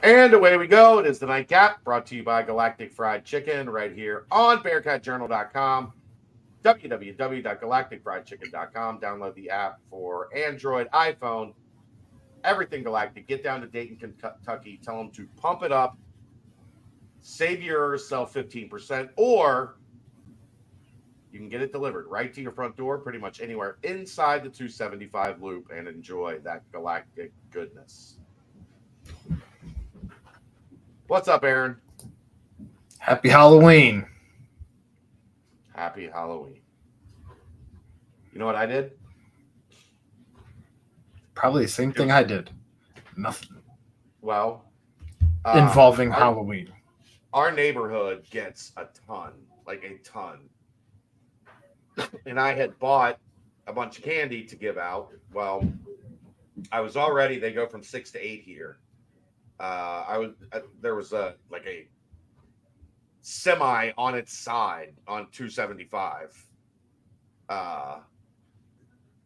And away we go. It is the Nightcap brought to you by Galactic Fried Chicken right here on BearcatJournal.com, www.galacticfriedchicken.com. Download the app for Android, iPhone, everything Galactic. Get down to Dayton, Kentucky. Tell them to pump it up, save yourself 15%, or you can get it delivered right to your front door, pretty much anywhere inside the 275 loop, and enjoy that Galactic goodness. What's up, Aaron? Happy Halloween. Happy Halloween. You know what I did? Probably the same thing I did. Nothing Well, involving our, Halloween. our neighborhood gets a ton, like a ton. And I had bought a bunch of candy to give out. Well, I was already, they go from 6 to 8 here. There was a semi on its side on 275.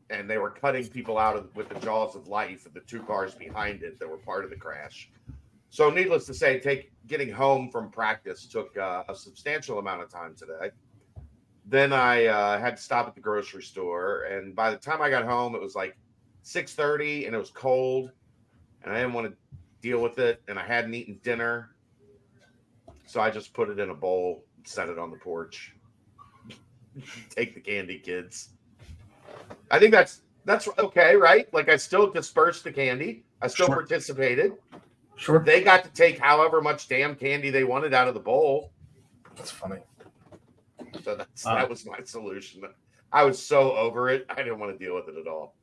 And they were cutting people out with the jaws of life and the two cars behind it that were part of the crash. So, needless to say, getting home from practice took a substantial amount of time today. Then I had to stop at the grocery store, and by the time I got home, it was like 6:30, and it was cold, and I didn't want to deal with it, and I hadn't eaten dinner, so I just put it in a bowl, set it on the porch. Take the candy, kids. I think that's okay, right? Like I still dispersed the candy. I still participated. Sure. They got to take however much damn candy they wanted out of the bowl. That's funny. So that was my solution. I was so over it. I didn't want to deal with it at all.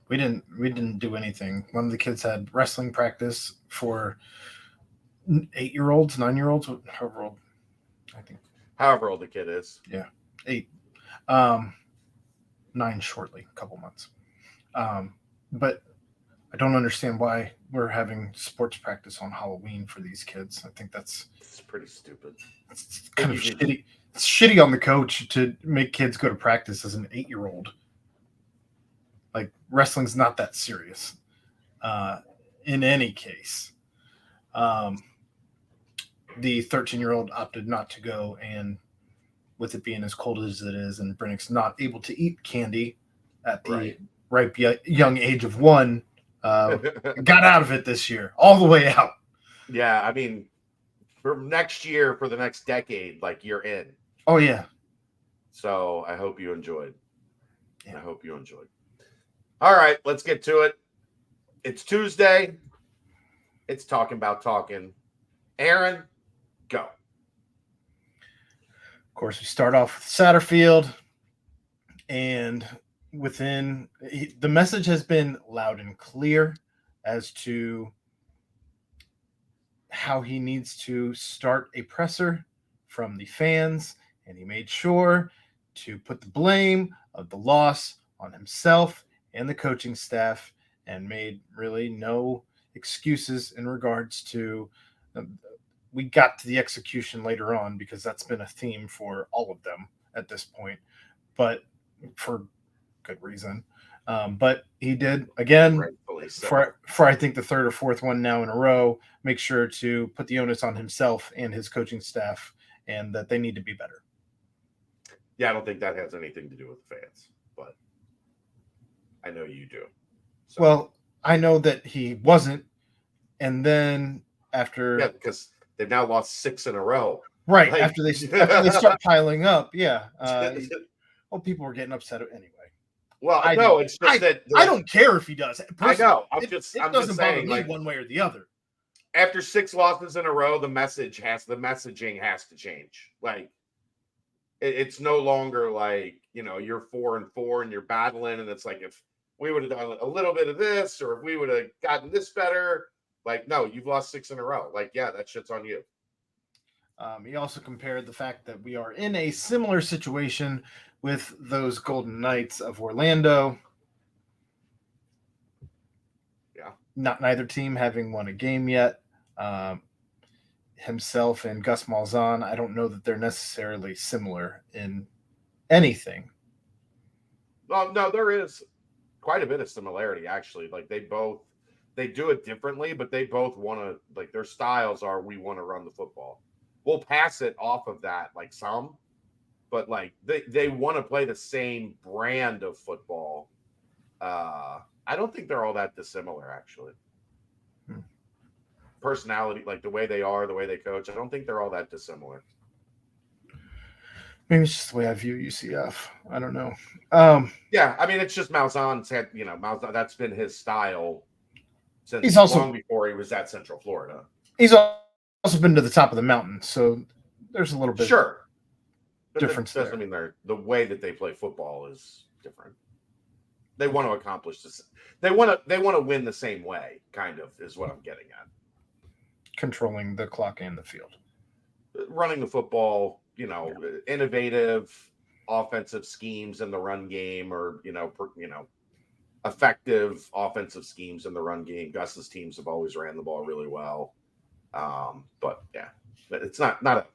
We didn't do anything. One of the kids had wrestling practice for 8-year-olds, 9-year-olds, however old. I think. However old the kid is. Yeah, 8. 9 shortly, a couple months. But I don't understand why we're having sports practice on Halloween for these kids. I think it's pretty stupid. It's kind of shitty. It's shitty on the coach to make kids go to practice as an 8-year-old. Like wrestling's not that serious. In any case, the 13-year-old opted not to go, and with it being as cold as it is, and Brennick's not able to eat candy at the ripe young age of 1, got out of it this year, all the way out. Yeah, I mean, for next year, for the next decade, like you're in. Oh yeah. So I hope you enjoyed. Yeah. I hope you enjoyed. All right, let's get to it. It's Tuesday. It's talking about talking. Aaron, go. Of course, we start off with Satterfield, and the message has been loud and clear as to how he needs to start a presser from the fans, and he made sure to put the blame of the loss on himself and the coaching staff, and made really no excuses in regards to we got to the execution later on, because that's been a theme for all of them at this point, but for good reason. But he did, again, for I think the third or fourth one now in a row, make sure to put the onus on himself and his coaching staff, and that they need to be better. Yeah, I don't think that has anything to do with the fans, but I know you do. So. Well, I know that he wasn't, and then after... Yeah, because they've now lost 6 in a row. Right, like... after they start piling up, yeah. People were getting upset anyway. Well, it's just that I don't care if he does. Personally, I know. It doesn't bother me one way or the other. After 6 losses in a row, the messaging has to change. Like, it's no longer like, you're 4-4 and you're battling, and it's like, if we would have done a little bit of this, or if we would have gotten this better, like, no, you've lost 6 in a row. Like, yeah, that shit's on you. He also compared the fact that we are in a similar situation with those Golden Knights of Orlando. Yeah. Neither team having won a game yet. Himself and Gus Malzahn, I don't know that they're necessarily similar in anything. Well, no, there is quite a bit of similarity, actually. Like, they both They do it differently, but they both want to, like, their styles are, we want to run the football. We'll pass it off of that, like some, but like they want to play the same brand of football. I don't think they're all that dissimilar, actually. Personality, like the way they are, the way they coach, I don't think they're all that dissimilar. Maybe it's just the way I view UCF. I don't know. Yeah, I mean, it's just Malzahn's had, Malzahn, that's been his style since He's also long before he was at Central Florida. He's also been to the top of the mountain, so there's a little bit sure difference. That doesn't mean the way that they play football is different. They want to accomplish this. They want to win the same way, kind of, is what I'm getting at. Controlling the clock and the field, running the football, innovative offensive schemes in the run game, or effective offensive schemes in the run game. Gus's teams have always ran the ball really well, but yeah, it's not a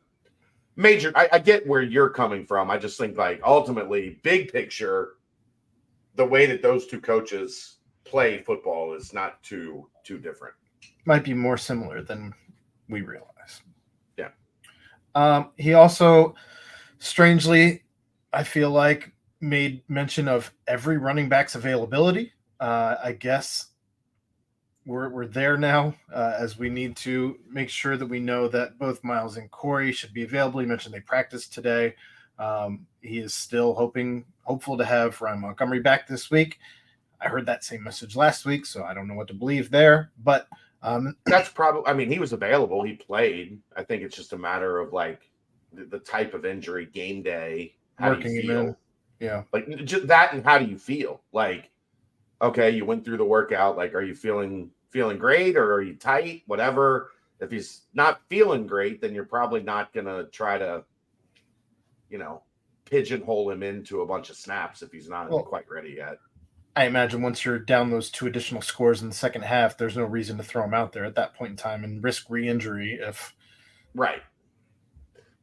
major. I get where you're coming from. I just think, like, ultimately, big picture, the way that those two coaches play football is not too different. Might be more similar than we realize. Yeah. He also, strangely, I feel like, made mention of every running back's availability. I guess we're there now, as we need to make sure that we know that both Miles and Corey should be available. He mentioned they practiced today. He is still hopeful to have Ryan Montgomery back this week. I heard that same message last week, so I don't know what to believe there. But that's probably, I mean, he was available. He played. I think it's just a matter of, like, the type of injury, game day, how do you feel? Yeah. Like, just that, and how do you feel? Like, okay, you went through the workout. Like, are you feeling great, or are you tight? Whatever. If he's not feeling great, then you're probably not going to try to, pigeonhole him into a bunch of snaps if he's not quite ready yet. I imagine once you're down those 2 additional scores in the second half, there's no reason to throw him out there at that point in time and risk re-injury if. Right.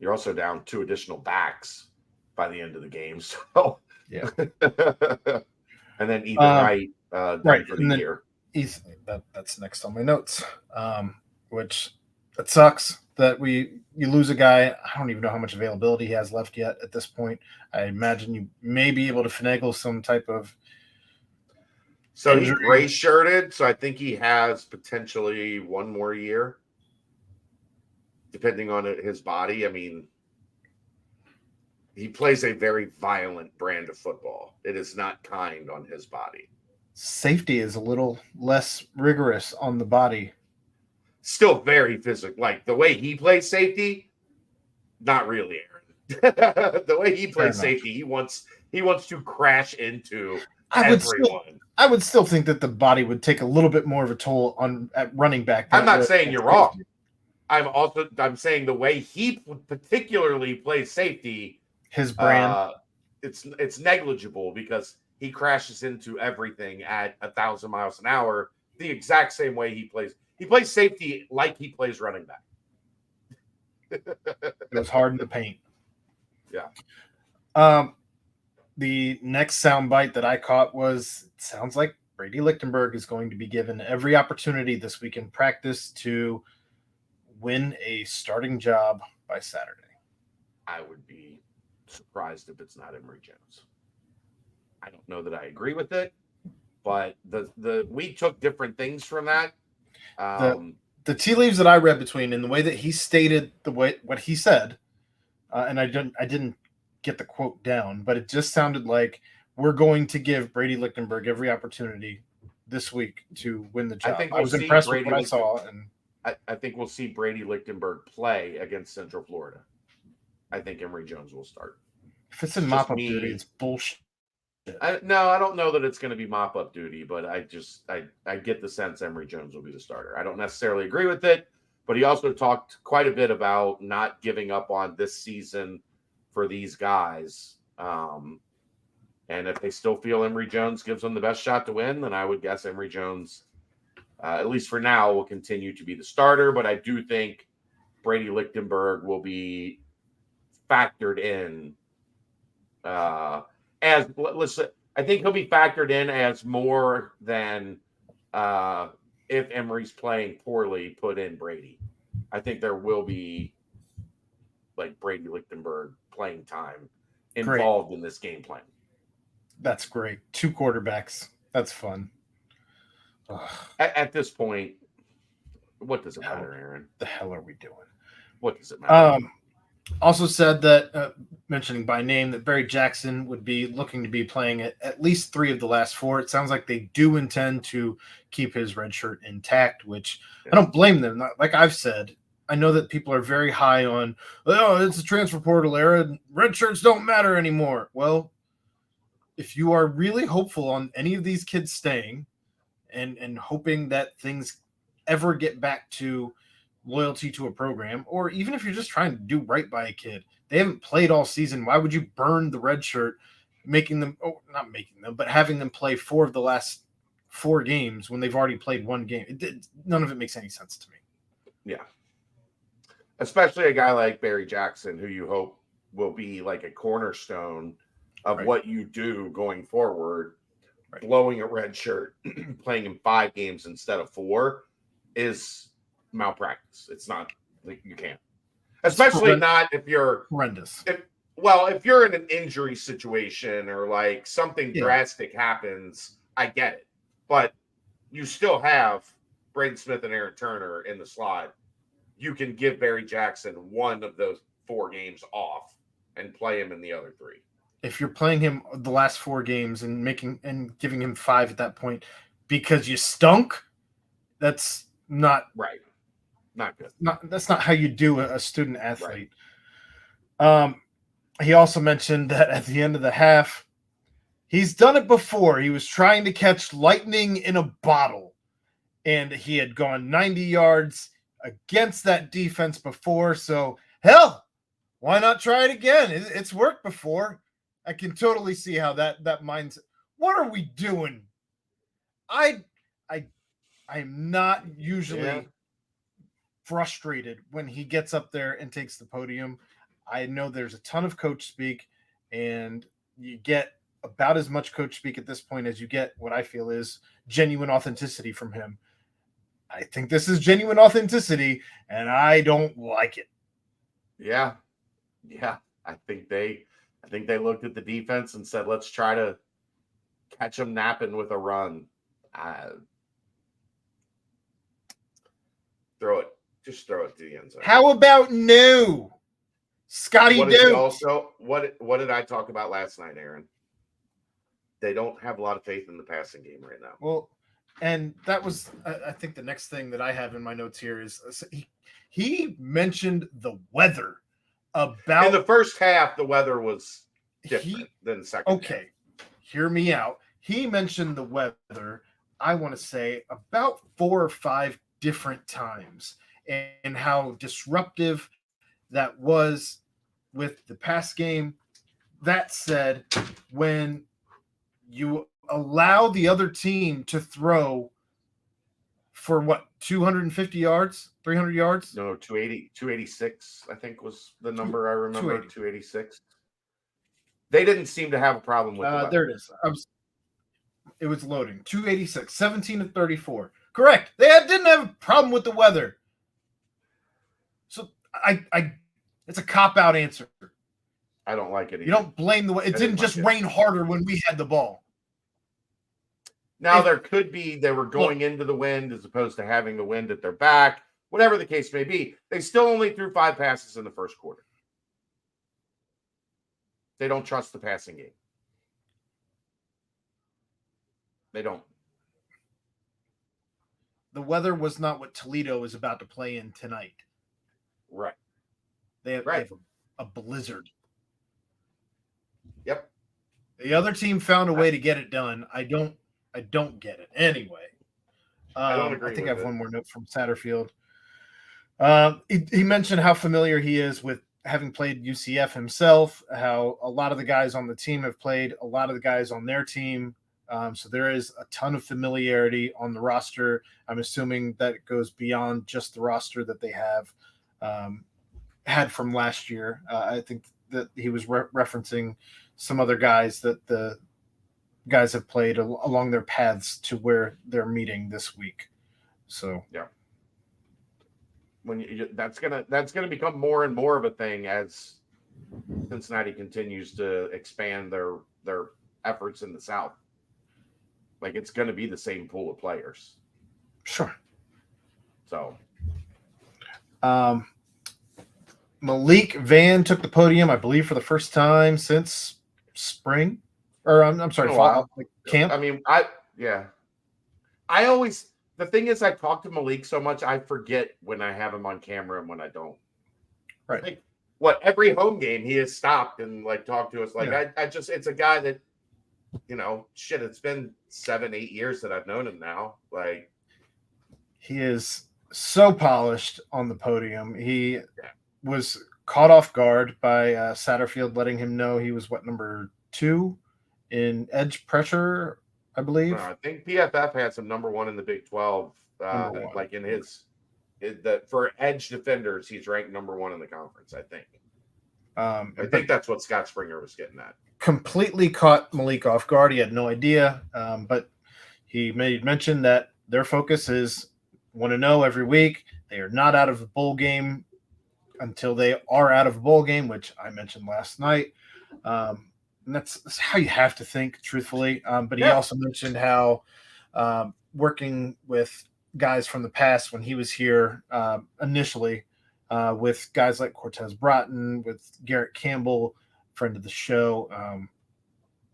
You're also down 2 additional backs by the end of the game. So yeah. And then Ethan Wright right for the year. That's next on my notes. Which that sucks that you lose a guy. I don't even know how much availability he has left yet at this point. I imagine you may be able to finagle some type of. So he's gray shirted, so I think he has potentially 1 more year, depending on his body. I mean, he plays a very violent brand of football. It is not kind on his body. Safety is a little less rigorous on the body. Still very physical. Like, the way he plays safety, not really, Aaron. The way he plays safety, he wants to crash into everyone. I would still think that the body would take a little bit more of a toll at running back. I'm not saying you're wrong. I'm saying the way he particularly plays safety, his brand, it's negligible, because he crashes into everything at 1,000 miles an hour, the exact same way he plays. He plays safety like he plays running back. It was hard in the paint. Yeah. The next soundbite that I caught was, it sounds like Brady Lichtenberg is going to be given every opportunity this week in practice to win a starting job by Saturday. I would be surprised if it's not Emory Jones. I don't know that I agree with it, but we took different things from that. The tea leaves that I read between, and the way that he stated what he said, and I didn't get the quote down, but it just sounded like we're going to give Brady Lichtenberg every opportunity this week to win the job. I was impressed with what I saw, and I think we'll see Brady Lichtenberg play against Central Florida. I think Emory Jones will start. If it's in mop-up duty, it's bullshit. No, I don't know that it's going to be mop-up duty, but I get the sense Emory Jones will be the starter. I don't necessarily agree with it, but he also talked quite a bit about not giving up on this season for these guys. And if they still feel Emory Jones gives them the best shot to win, then I would guess Emory Jones, at least for now, will continue to be the starter. But I do think Brady Lichtenberg will be factored in I think he'll be factored in as more than if Emory's playing poorly, put in Brady. I think there will be like Brady Lichtenberg playing time Great. involved in this game plan. That's great. 2 quarterbacks. That's fun. Ugh, At this point, what does it how matter, Aaron? the hell are we doing? What does it matter? Also said that, mentioning by name, that Barry Jackson would be looking to be playing at least 3 of the last 4. It sounds like they do intend to keep his red shirt intact, which I don't blame them. Like I've said, I know that people are very high on, oh, it's a transfer portal era. Red shirts don't matter anymore. Well, if you are really hopeful on any of these kids staying and hoping that things ever get back to loyalty to a program, or even if you're just trying to do right by a kid, they haven't played all season. Why would you burn the red shirt, not making them, but having them play 4 of the last 4 games when they've already played 1 game? None of it makes any sense to me. Yeah. Especially a guy like Barry Jackson, who you hope will be like a cornerstone of what you do going forward. Blowing a red shirt, playing in 5 games instead of 4 is malpractice. It's not like you can't, especially not if you're horrendous. If you're in an injury situation or like something drastic happens, I get it, but you still have Braden Smith and Aaron Turner in the slot. You can give Barry Jackson 1 of those 4 games off and play him in the other 3. If you're playing him the last 4 games and giving him 5 at that point because you stunk, that's not right. Not good. That's not how you do a student athlete. Right. He also mentioned that at the end of the half, he's done it before. He was trying to catch lightning in a bottle, and he had gone 90 yards against that defense before. So, hell, why not try it again? It's worked before. I can totally see how that mindset. What are we doing? I'm not usually frustrated when he gets up there and takes the podium. I know there's a ton of coach speak, and you get about as much coach speak at this point as you get what I feel is genuine authenticity from him. I think this is genuine authenticity, and I don't like it. Yeah. I think they looked at the defense and said, let's try to catch them napping with a run. Just throw it to the end zone. How about no? Scotty Doaks. What did I talk about last night, Aaron? They don't have a lot of faith in the passing game right now. Well, and that was, I think, the next thing that I have in my notes here is he mentioned the weather. In the first half, the weather was different than the second. Okay, hear me out. He mentioned the weather, I want to say, about 4 or 5 different times, and how disruptive that was with the pass game. That said, when you allow the other team to throw for 250 yards, 300 yards? No, 286, I think was the number I remember. 286. They didn't seem to have a problem with the there it is. It was loading. 286, 17 to 34. Correct. They didn't have a problem with the weather. So it's a cop-out answer. I don't like it either. You don't blame the weather. It didn't just rain harder when we had the ball. Now, there could be they were going into the wind as opposed to having the wind at their back. Whatever the case may be, they still only threw 5 passes in the first quarter. They don't trust the passing game. They don't. The weather was not what Toledo is about to play in tonight. Right. They have a blizzard. Yep. The other team found a way to get it done. I don't get it. Anyway, I don't agree. I think I have one more note from Satterfield. He mentioned how familiar he is with having played UCF himself, how a lot of the guys on the team have played a lot of the guys on their team. So there is a ton of familiarity on the roster. I'm assuming that it goes beyond just the roster that they have had from last year. I think that he was referencing some other guys that the guys have played along their paths to where they're meeting this week. So yeah, that's gonna become more and more of a thing as Cincinnati continues to expand their efforts in the South. Like it's going to be the same pool of players. sure. So Um, Malik Vann took the podium, I believe, for the first time since spring, or I'm sorry, fall, like camp. I mean, I always the thing is I talk to Malik so much I forget when I have him on camera and when I don't. Right. Like every home game he has stopped and like talked to us. Like Yeah. I just it's a guy that shit. It's been 7-8 years that I've known him now. Like He is so polished on the podium. He yeah. was caught off guard by Satterfield letting him know he was number 2 in edge pressure, I believe. I think PFF has him number 1 in the Big 12. Number 1. Like in for edge defenders, he's ranked number 1 in the conference. I think. I think that's what Scott Springer was getting at. Completely caught Malik off guard. He had no idea, but he made mention that their focus is want to know every week. They are not out of the bowl game until they are out of a bowl game, which I mentioned last night. And that's how you have to think, truthfully. But he also mentioned how working with guys from the past when he was here initially, with guys like Cortez Broughton, with Garrett Campbell, friend of the show,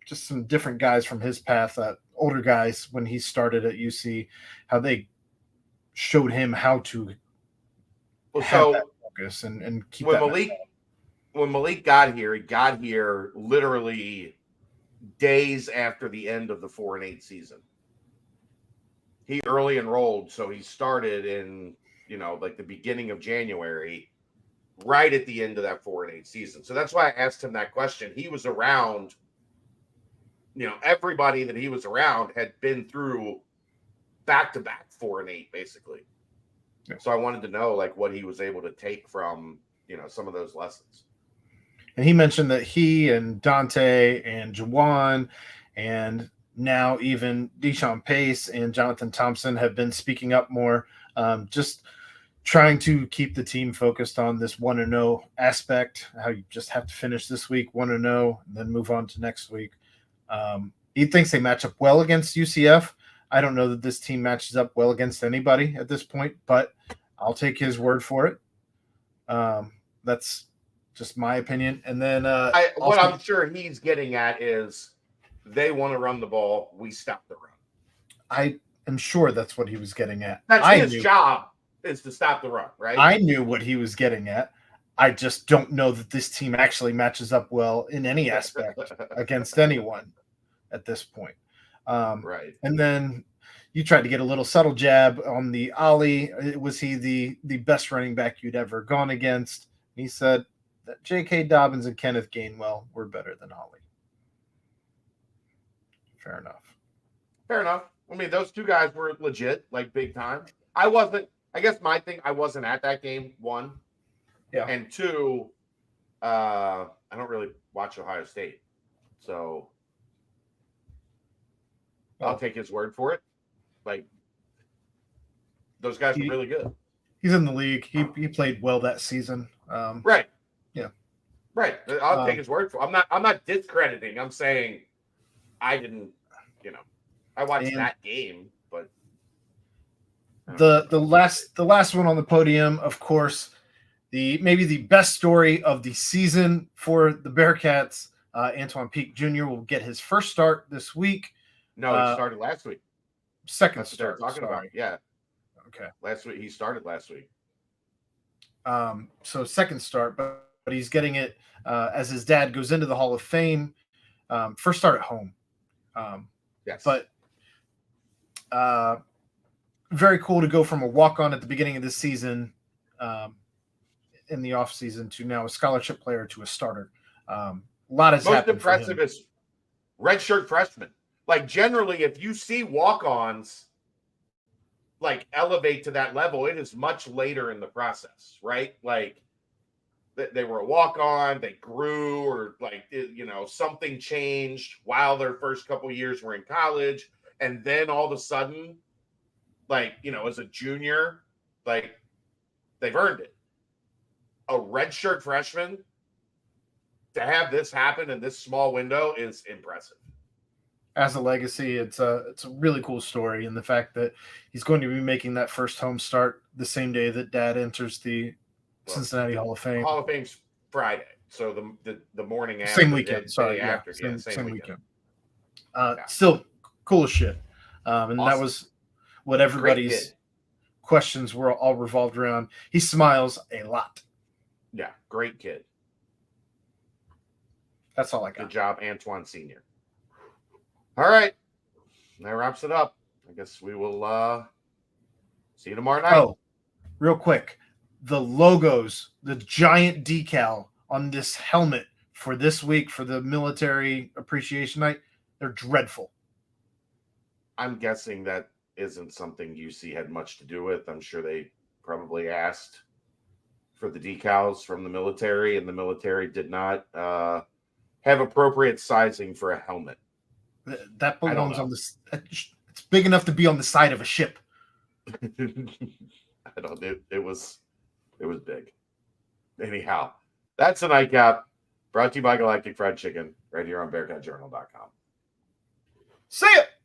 just some different guys from his path, older guys when he started at UC, how they showed him how to have that focus and keep when that. When Malik got here, he got here literally days after the end of the 4-8 season. He early enrolled, so he started in like the beginning of January, right at the end of that 4-8 season. So that's why I asked him that question. He was around, everybody that he was around had been through back-to-back 4-8 basically. Yeah. So I wanted to know like what he was able to take from, some of those lessons. And he mentioned that he and Dante and Jawan and now even Deshaun Pace and Jonathan Thompson have been speaking up more, just trying to keep the team focused on this 1-0 aspect, how you just have to finish this week 1-0 and then move on to next week. He thinks they match up well against UCF. I don't know that this team matches up well against anybody at this point, but I'll take his word for it. That's just my opinion. And then what I'm sure he's getting at is they want to run the ball. We stop the run. I am sure that's what he was getting at. That's his job is to stop the run, right? I knew what he was getting at. I just don't know that this team actually matches up well in any aspect against anyone at this point. Right. And then you tried to get a little subtle jab on the Ollie. Was he the best running back you'd ever gone against? He said that J.K. Dobbins and Kenneth Gainwell were better than Ollie. Fair enough. I mean, those two guys were legit, like big time. I guess my thing, I wasn't at that game, 1. Yeah. And 2, I don't really watch Ohio State. So I'll take his word for it. Like, those guys were really good. He's in the league. He played well that season. Right. Yeah. Right. I'll take his word for it. I'm not discrediting. I'm saying I didn't, I watched that game, but the last one on the podium, of course, maybe the best story of the season for the Bearcats. Antoine Peek Jr. will get his first start this week. No, he started last week. Second start. Talking about, yeah. Okay. Last week he started last week. So second start, but he's getting it as his dad goes into the Hall of Fame. First start at home. Yes. But very cool to go from a walk-on at the beginning of this season, in the off season, to now a scholarship player to a starter. A lot has happened. Most impressive is redshirt freshman. Like generally, if you see walk-ons like elevate to that level, it is much later in the process, right? Like they were a walk-on, they grew, or like something changed while their first couple years were in college, and then all of a sudden, like, you know, as a junior, like they've earned it. A redshirt freshman to have this happen in this small window is impressive. As a legacy, it's a really cool story, and the fact that he's going to be making that first home start the same day that Dad enters the Cincinnati Hall of Fame. Hall of Fame's Friday, so the morning after, same weekend. Sorry, day yeah, after, same weekend. Still cool as shit, and Awesome. that was what everybody's questions were all revolved around. He smiles a lot. Yeah, great kid. That's all I got. Good job, Antoine Sr. All right. That wraps it up. I guess we will see you tomorrow night. Oh, real quick. The logos, the giant decal on this helmet for this week for the Military Appreciation Night, they're dreadful. I'm guessing that isn't something UC had much to do with. I'm sure they probably asked for the decals from the military, and the military did not have appropriate sizing for a helmet. That belongs on this. It's big enough to be on the side of a ship. I don't. It was big. Anyhow, that's a nightcap. Brought to you by Galactic Fried Chicken, right here on BearcatJournal.com. See ya.